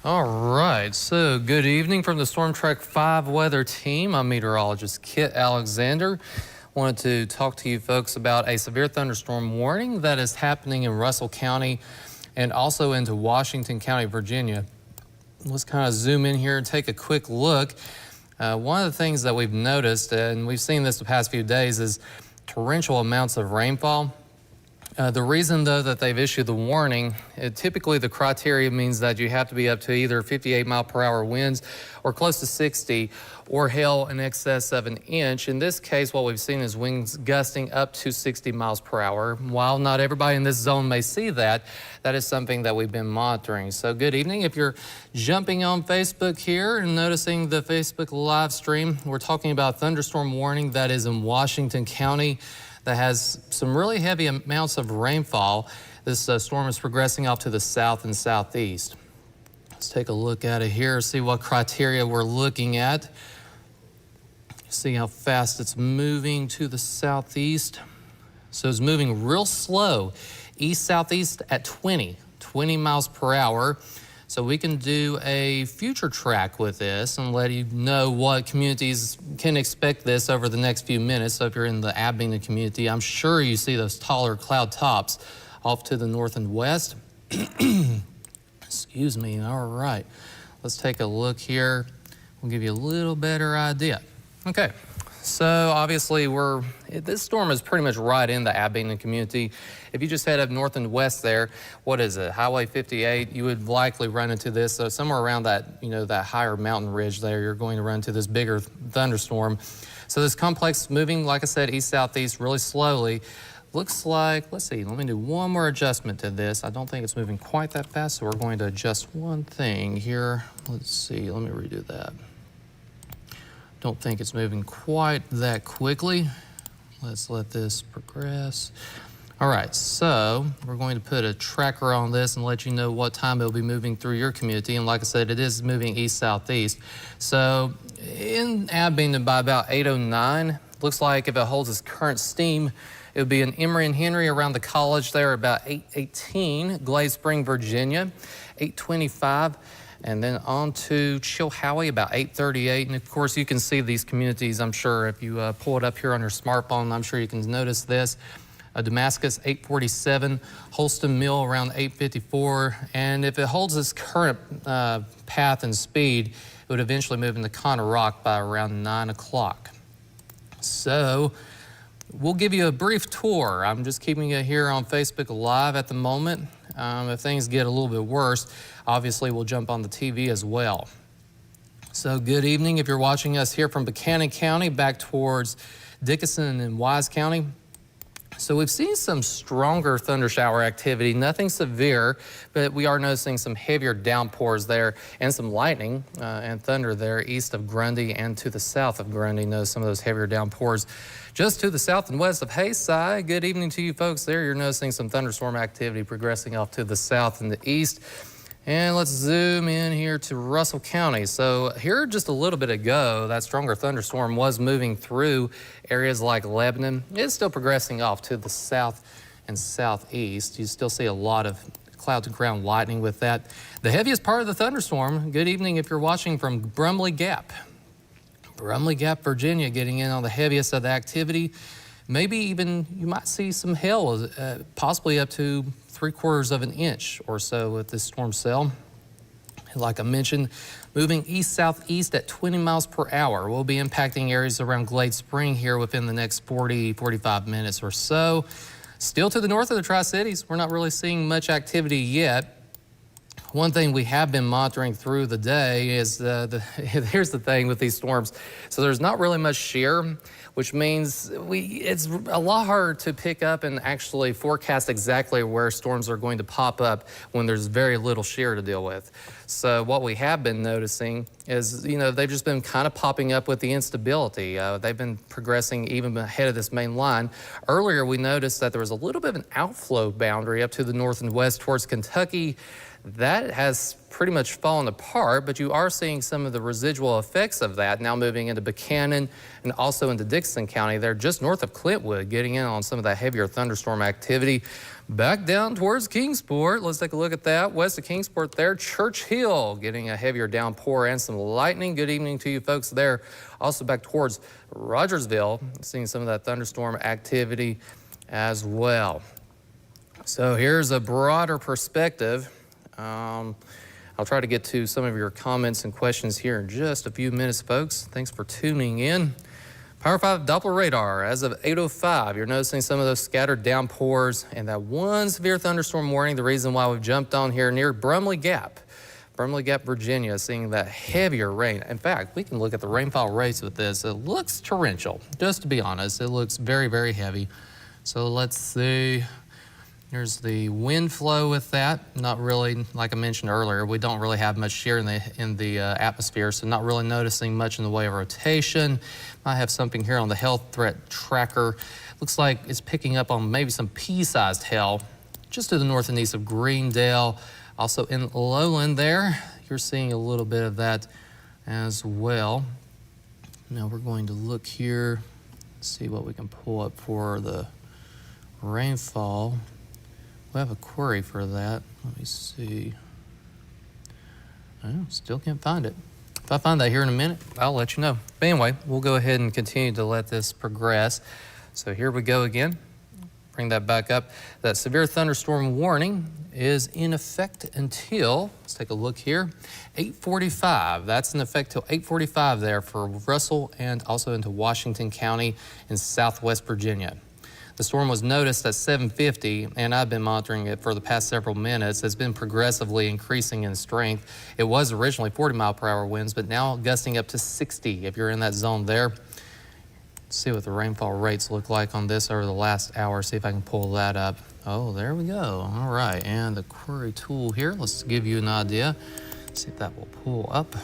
All right, so good evening from the Storm Track 5 weather team. I'm meteorologist Kit Alexander. Wanted to talk to you folks about a severe thunderstorm warning that is happening in Russell County and also into Washington County, Virginia. Let's kind of zoom in here and take a quick look. One of the things that we've noticed, and we've seen this the past few days, is torrential amounts of rainfall. The reason, though, that they've issued the warning, typically the criteria means that you have to be up to either 58-mile-per-hour winds or close to 60, or hail in excess of an inch. In this case, what we've seen is winds gusting up to 60 miles per hour. While not everybody in this zone may see that, that is something that we've been monitoring. So good evening. If you're jumping on Facebook here and noticing the Facebook live stream, we're talking about thunderstorm warning that is in Washington County that has some really heavy amounts of rainfall. This storm is progressing off to the south and southeast. Let's take a look at it here, see what criteria we're looking at. See how fast it's moving to the southeast. So it's moving real slow, east-southeast at 20 miles per hour. So we can do a future track with this and let you know what communities can expect this over the next few minutes. So if you're in the Abingdon community, I'm sure you see those taller cloud tops off to the north and west. Excuse me. All right, let's take a look here. We'll give you a little better idea. Okay. So obviously this storm is pretty much right in the Abingdon community. If you just head up north and west there, what is it, Highway 58, you would likely run into this. So somewhere around that, that higher mountain ridge there, you're going to run into this bigger thunderstorm. So this complex moving, like I said, east-southeast really slowly. Looks like, let's see, let me do one more adjustment to this. I don't think it's moving quite that fast, so we're going to adjust one thing here. Let's see, let me redo that. Don't think it's moving quite that quickly. Let's let this progress. All right, so we're going to put a tracker on this and let you know what time it'll be moving through your community. And like I said, it is moving east-southeast. So in Abingdon by about 8:09, looks like if it holds its current steam, it would be in Emory and Henry around the college there about 8:18, Glade Spring, Virginia, 8:25. And then on to Chilhowie about 8:38. And of course, you can see these communities, I'm sure, if you pull it up here on your smartphone, I'm sure you can notice this. Damascus, 8:47, Holston Mill around 8:54. And if it holds its current path and speed, it would eventually move into Connor Rock by around 9 o'clock. So we'll give you a brief tour. I'm just keeping it here on Facebook Live at the moment. If things get a little bit worse, obviously we'll jump on the TV as well. So good evening if you're watching us here from Buchanan County back towards Dickinson and Wise County. So we've seen some stronger thundershower activity, nothing severe, but we are noticing some heavier downpours there and some lightning and thunder there east of Grundy and to the south of Grundy. Notice some of those heavier downpours just to the south and west of Hayside. Good evening to you folks there. You're noticing some thunderstorm activity progressing off to the south and the east. And let's zoom in here to Russell County. So here just a little bit ago, that stronger thunderstorm was moving through areas like Lebanon. It's still progressing off to the south and southeast. You still see a lot of cloud to ground lightning with that. The heaviest part of the thunderstorm, good evening if you're watching from Brumley Gap. Brumley Gap, Virginia, getting in on the heaviest of the activity. Maybe even you might see some hail, possibly up to 3/4 of an inch or so with this storm cell. Like I mentioned, moving east-southeast at 20 miles per hour. We'll be impacting areas around Glade Spring here within the next 45 minutes or so. Still to the north of the Tri-Cities, we're not really seeing much activity yet. One thing we have been monitoring through the day is here's the thing with these storms. So there's not really much shear, which means it's a lot harder to pick up and actually forecast exactly where storms are going to pop up when there's very little shear to deal with. So what we have been noticing is, they've just been kind of popping up with the instability. They've been progressing even ahead of this main line. Earlier, we noticed that there was a little bit of an outflow boundary up to the north and west towards Kentucky. That has pretty much fallen apart, but you are seeing some of the residual effects of that now moving into Buchanan and also into Dickson County. They're just north of Clintwood, getting in on some of that heavier thunderstorm activity. Back down towards Kingsport, let's take a look at that. West of Kingsport there, Church Hill getting a heavier downpour and some lightning. Good evening to you folks there. Also back towards Rogersville, seeing some of that thunderstorm activity as well. So here's a broader perspective. I'll try to get to some of your comments and questions here in just a few minutes, folks. Thanks for tuning in. Power 5 Doppler radar. As of 8:05, you're noticing some of those scattered downpours and that one severe thunderstorm warning. The reason why we've jumped on here near Brumley Gap, Virginia, seeing that heavier rain. In fact, we can look at the rainfall rates with this. It looks torrential, just to be honest. It looks very, very heavy. So let's see. Here's the wind flow with that. Not really, like I mentioned earlier, we don't really have much shear in the atmosphere, so not really noticing much in the way of rotation. Might have something here on the health threat tracker. Looks like it's picking up on maybe some pea-sized hail just to the north and east of Greendale. Also in lowland there, you're seeing a little bit of that as well. Now we're going to look here, see what we can pull up for the rainfall. We have a query for that. Let me see. Oh, still can't find it. If I find that here in a minute, I'll let you know. But anyway, we'll go ahead and continue to let this progress. So here we go again. Bring that back up. That severe thunderstorm warning is in effect until, let's take a look here, 8:45. That's in effect till 8:45 there for Russell and also into Washington County in southwest Virginia. The storm was noticed at 7:50, and I've been monitoring it for the past several minutes. It's been progressively increasing in strength. It was originally 40-mile-per-hour winds, but now gusting up to 60 if you're in that zone there. Let's see what the rainfall rates look like on this over the last hour. See if I can pull that up. Oh, there we go. All right, and the query tool here. Let's give you an idea. See if that will pull up.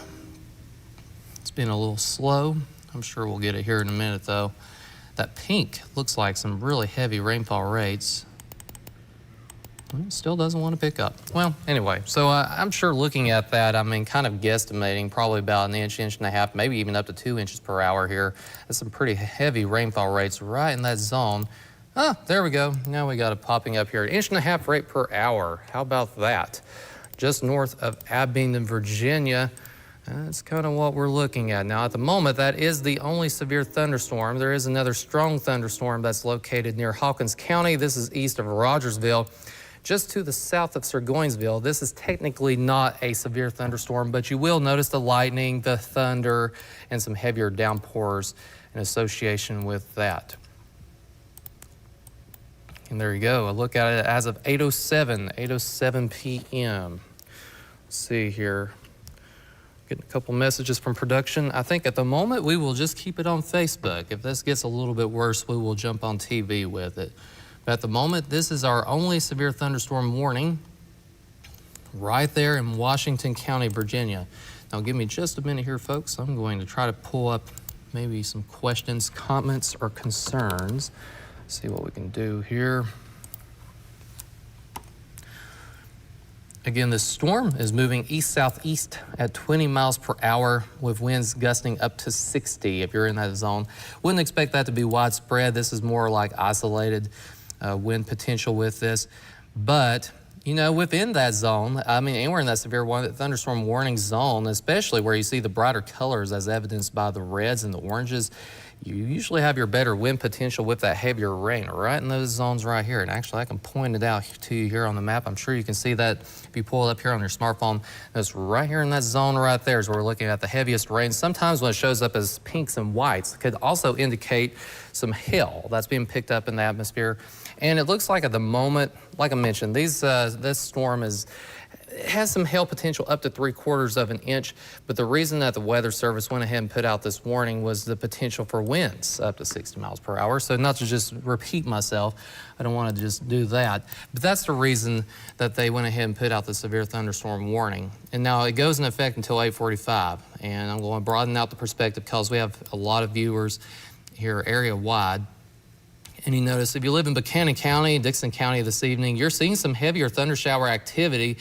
It's been a little slow. I'm sure we'll get it here in a minute, though. That pink looks like some really heavy rainfall rates. It still doesn't want to pick up. Well, anyway, so I'm sure looking at that, I mean, kind of guesstimating probably about an inch, inch and a half, maybe even up to 2 inches per hour here. That's some pretty heavy rainfall rates right in that zone. Ah, there we go. Now we got it popping up here. An inch and a half rate per hour. How about that? Just north of Abingdon, Virginia. That's kind of what we're looking at. Now, at the moment, that is the only severe thunderstorm. There is another strong thunderstorm that's located near Hawkins County. This is east of Rogersville, just to the south of Burgoynesville. This is technically not a severe thunderstorm, but you will notice the lightning, the thunder, and some heavier downpours in association with that. And there you go. A look at it as of 8:07 p.m. Let's see here. Getting a couple messages from production. I think at the moment we will just keep it on Facebook. If this gets a little bit worse, we will jump on TV with it. But at the moment, this is our only severe thunderstorm warning right there in Washington County, Virginia. Now give me just a minute here, folks. I'm going to try to pull up maybe some questions, comments, or concerns. See what we can do here. Again, this storm is moving east-southeast at 20 miles per hour with winds gusting up to 60 if you're in that zone. Wouldn't expect that to be widespread. This is more like isolated wind potential with this. But, you know, within that zone, I mean, anywhere in that severe thunderstorm warning zone, especially where you see the brighter colors as evidenced by the reds and the oranges, you usually have your better wind potential with that heavier rain right in those zones right here. And actually, I can point it out to you here on the map. I'm sure you can see that if you pull it up here on your smartphone. That's right here in that zone right there is where we're looking at the heaviest rain. Sometimes when it shows up as pinks and whites, it could also indicate some hail that's being picked up in the atmosphere. And it looks like at the moment, like I mentioned, this storm has some hail potential up to 3/4 of an inch, but the reason that the Weather Service went ahead and put out this warning was the potential for winds up to 60 miles per hour. So not to just repeat myself, I don't want to just do that, but that's the reason that they went ahead and put out the severe thunderstorm warning. And now it goes in effect until 8:45, and I'm going to broaden out the perspective because we have a lot of viewers here area-wide. And you notice if you live in Buchanan County, Dickson County this evening, you're seeing some heavier thunder shower activity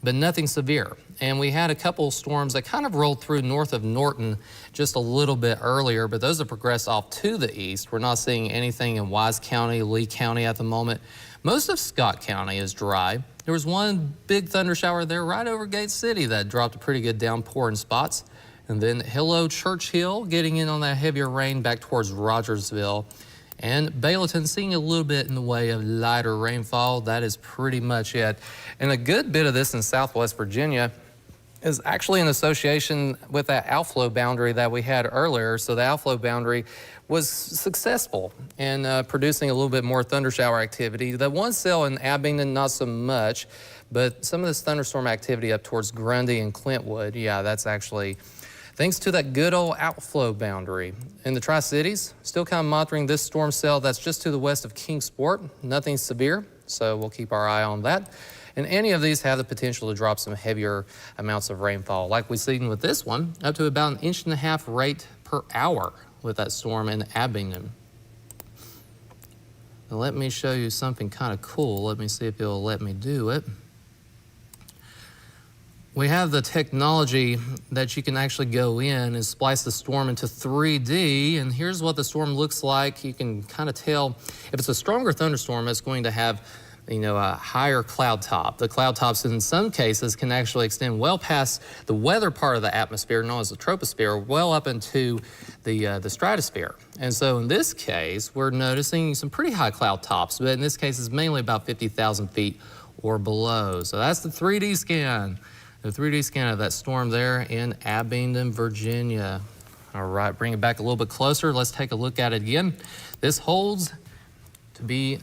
but nothing severe. And we had a couple storms that kind of rolled through north of Norton just a little bit earlier, but those have progressed off to the east. We're not seeing anything in Wise County, Lee County at the moment. Most of Scott County is dry. There was one big thunder shower there right over Gate City that dropped a pretty good downpour in spots. And then Hello, Churchill getting in on that heavier rain back towards Rogersville. And Bayleton seeing a little bit in the way of lighter rainfall. That is pretty much it. And a good bit of this in Southwest Virginia is actually in association with that outflow boundary that we had earlier. So the outflow boundary was successful in producing a little bit more thunder shower activity. The one cell in Abingdon, not so much, but some of this thunderstorm activity up towards Grundy and Clintwood, yeah, that's actually thanks to that good old outflow boundary. In the Tri-Cities, still kind of monitoring this storm cell that's just to the west of Kingsport. Nothing severe, so we'll keep our eye on that. And any of these have the potential to drop some heavier amounts of rainfall, like we've seen with this one, up to about 1.5 inch rate per hour with that storm in Abingdon. Now let me show you something kind of cool. Let me see if it'll let me do it. We have the technology that you can actually go in and splice the storm into 3D, and here's what the storm looks like. You can kind of tell if it's a stronger thunderstorm, it's going to have, you know, a higher cloud top. The cloud tops in some cases can actually extend well past the weather part of the atmosphere, known as the troposphere, well up into the stratosphere. And so in this case, we're noticing some pretty high cloud tops, but in this case, it's mainly about 50,000 feet or below. So that's the 3D scan. The 3D scan of that storm there in Abingdon, Virginia. All right, bring it back a little bit closer. Let's take a look at it again. This holds to be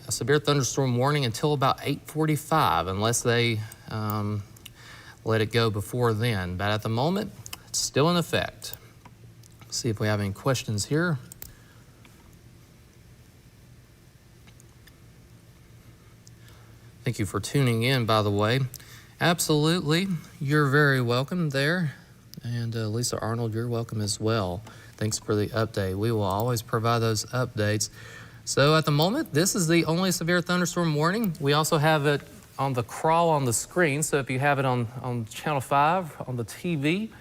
a severe thunderstorm warning until about 8:45, unless they let it go before then. But at the moment, it's still in effect. Let's see if we have any questions here. Thank you for tuning in, by the way. Absolutely. You're very welcome there. And Lisa Arnold, you're welcome as well. Thanks for the update. We will always provide those updates. So at the moment, this is the only severe thunderstorm warning. We also have it on the crawl on the screen. So if you have it on Channel 5 on the TV,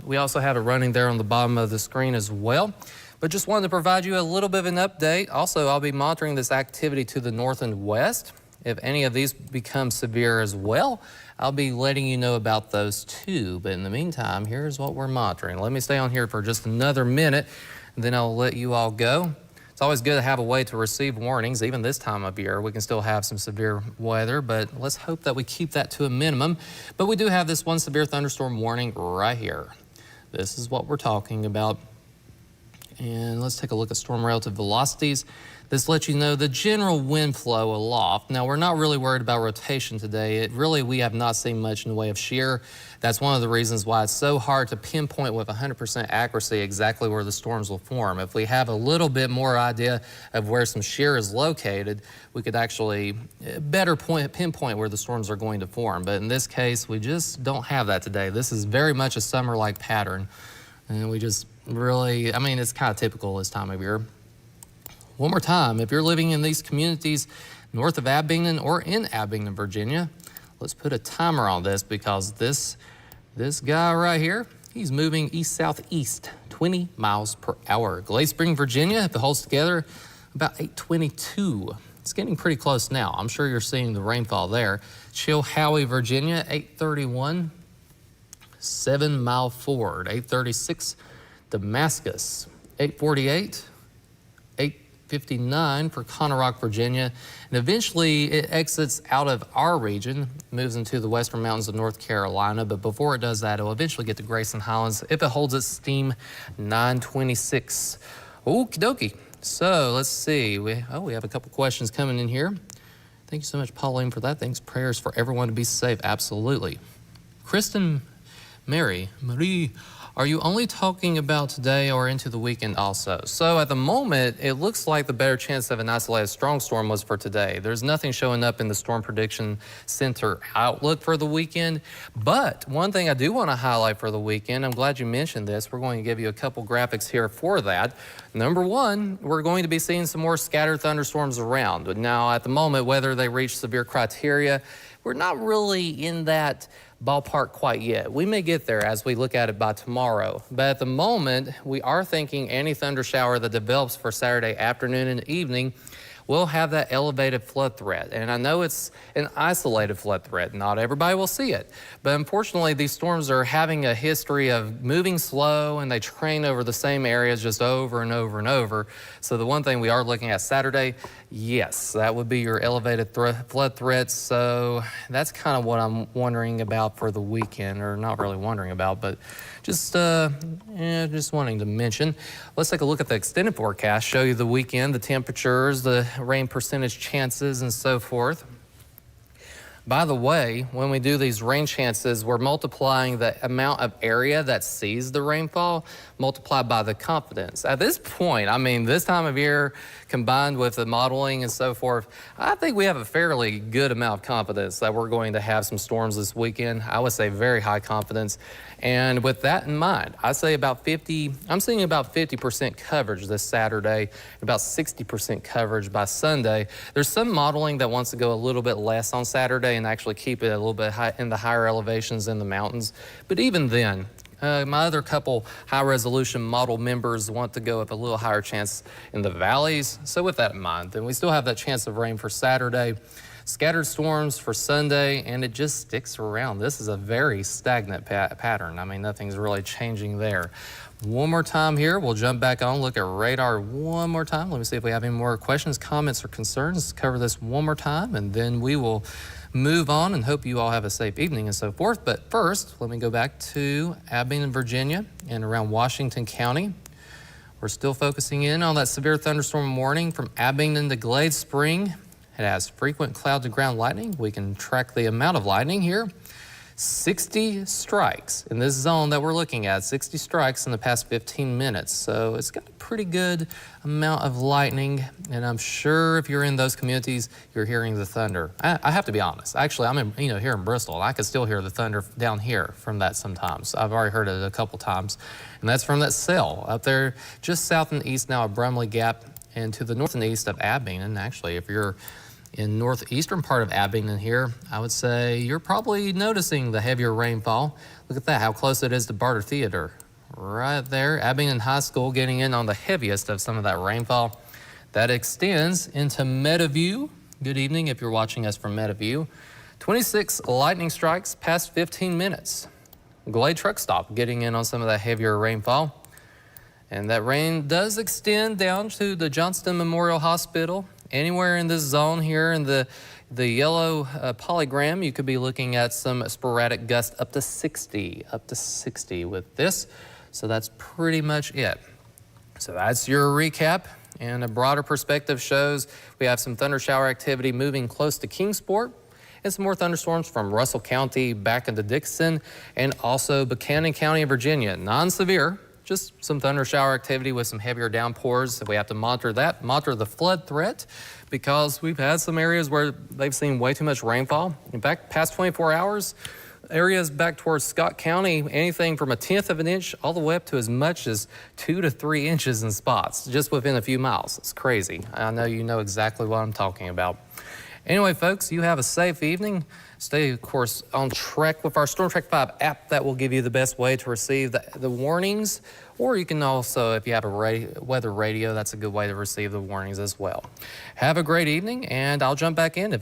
we also have it running there on the bottom of the screen as well. But just wanted to provide you a little bit of an update. Also, I'll be monitoring this activity to the north and west. If any of these become severe as well, I'll be letting you know about those too. But in the meantime, here's what we're monitoring. Let me stay on here for just another minute, and then I'll let you all go. It's always good to have a way to receive warnings. Even this time of year, we can still have some severe weather, but let's hope that we keep that to a minimum. But we do have this one severe thunderstorm warning right here. This is what we're talking about. And let's take a look at storm relative velocities. This lets you know the general wind flow aloft. Now, we're not really worried about rotation today. We have not seen much in the way of shear. That's one of the reasons why it's so hard to pinpoint with 100% accuracy exactly where the storms will form. If we have a little bit more idea of where some shear is located, we could actually better pinpoint where the storms are going to form. But in this case, we just don't have that today. This is very much a summer-like pattern. And we just really, I mean, it's kind of typical this time of year. One more time, if you're living in these communities north of Abingdon or in Abingdon, Virginia, let's put a timer on this because this guy right here, he's moving east-southeast, 20 miles per hour. Glade Spring, Virginia, if it holds together, about 822. It's getting pretty close now. I'm sure you're seeing the rainfall there. Chilhowie, Virginia, 831, 7 Mile Ford, 836. Damascus, 848, 859 for Conorock, Virginia. And eventually it exits out of our region, moves into the western mountains of North Carolina. But before it does that, it'll eventually get to Grayson Highlands if it holds its steam, 926. Okie dokie. So let's see. We have a couple questions coming in here. Thank you so much, Pauline, for that. Thanks. Prayers for everyone to be safe. Absolutely. Kristen Marie, are you only talking about today or into the weekend also? So at the moment, it looks like the better chance of an isolated strong storm was for today. There's nothing showing up in the Storm Prediction Center outlook for the weekend. But one thing I do want to highlight for the weekend, I'm glad you mentioned this. We're going to give you a couple graphics here for that. Number one, we're going to be seeing some more scattered thunderstorms around. Now, at the moment, whether they reach severe criteria, we're not really in that ballpark quite yet. We may get there as we look at it by tomorrow, but at the moment, we are thinking any thunder shower that develops for Saturday afternoon and evening will have that elevated flood threat. And I know it's an isolated flood threat. Not everybody will see it. But unfortunately, these storms are having a history of moving slow, and they train over the same areas just over and over and over. So the one thing we are looking at Saturday, yes, that would be your elevated flood threat. So that's kind of what I'm wondering about for the weekend, or not really wondering about, but just wanting to mention. Let's take a look at the extended forecast, show you the weekend, the temperatures, the rain percentage chances, and so forth. By the way, when we do these rain chances, we're multiplying the amount of area that sees the rainfall multiplied by the confidence. At this point, I mean, this time of year combined with the modeling and so forth, I think we have a fairly good amount of confidence that we're going to have some storms this weekend. I would say very high confidence. And with that in mind, I'm seeing about 50% coverage this Saturday, about 60% coverage by Sunday. There's some modeling that wants to go a little bit less on Saturday and actually keep it a little bit high in the higher elevations in the mountains. But even then, my other couple high-resolution model members want to go with a little higher chance in the valleys. So with that in mind, then we still have that chance of rain for Saturday. Scattered storms for Sunday, and it just sticks around. This is a very stagnant pattern. I mean, nothing's really changing there. One more time here, we'll jump back on, look at radar one more time. Let me see if we have any more questions, comments, or concerns. Let's cover this one more time, and then we will move on and hope you all have a safe evening and so forth. But first, let me go back to Abilene, Virginia, and around Washington County. We're still focusing in on that severe thunderstorm warning from Abilene to Glade Spring. It has frequent cloud to ground lightning. We can track the amount of lightning here. 60 strikes in this zone that we're looking at, 60 strikes in the past 15 minutes. So it's got a pretty good amount of lightning, and I'm sure if you're in those communities, you're hearing the thunder. I have to be honest. Actually, I'm here in Bristol, and I can still hear the thunder down here from that sometimes. I've already heard it a couple times, and that's from that cell up there just south and east now of Brumley Gap and to the north and east of Abilene. And actually, if you're in northeastern part of Abilene here, I would say you're probably noticing the heavier rainfall. Look at that, how close it is to Barter Theater. Right there, Abilene High School getting in on the heaviest of some of that rainfall. That extends into Meadowview. Good evening if you're watching us from Meadowview. 26 lightning strikes past 15 minutes. Glade Truck Stop getting in on some of that heavier rainfall. And that rain does extend down to the Johnston Memorial Hospital. Anywhere in this zone here in the yellow polygram, you could be looking at some sporadic gusts up to 60 with this. So that's pretty much it. So that's your recap. And a broader perspective shows we have some thunder shower activity moving close to Kingsport and some more thunderstorms from Russell County back into Dixon and also Buchanan County, Virginia. Non-severe. Just some thunder shower activity with some heavier downpours. So we have to monitor that, monitor the flood threat, because we've had some areas where they've seen way too much rainfall. In fact, past 24 hours, areas back towards Scott County, anything from 1/10 of an inch all the way up to as much as 2 to 3 inches in spots, just within a few miles. It's crazy. I know you know exactly what I'm talking about. Anyway, folks, you have a safe evening. Stay, of course, on track with our Storm Track 5 app. That will give you the best way to receive the warnings. Or you can also, if you have a weather radio, that's a good way to receive the warnings as well. Have a great evening, and I'll jump back in.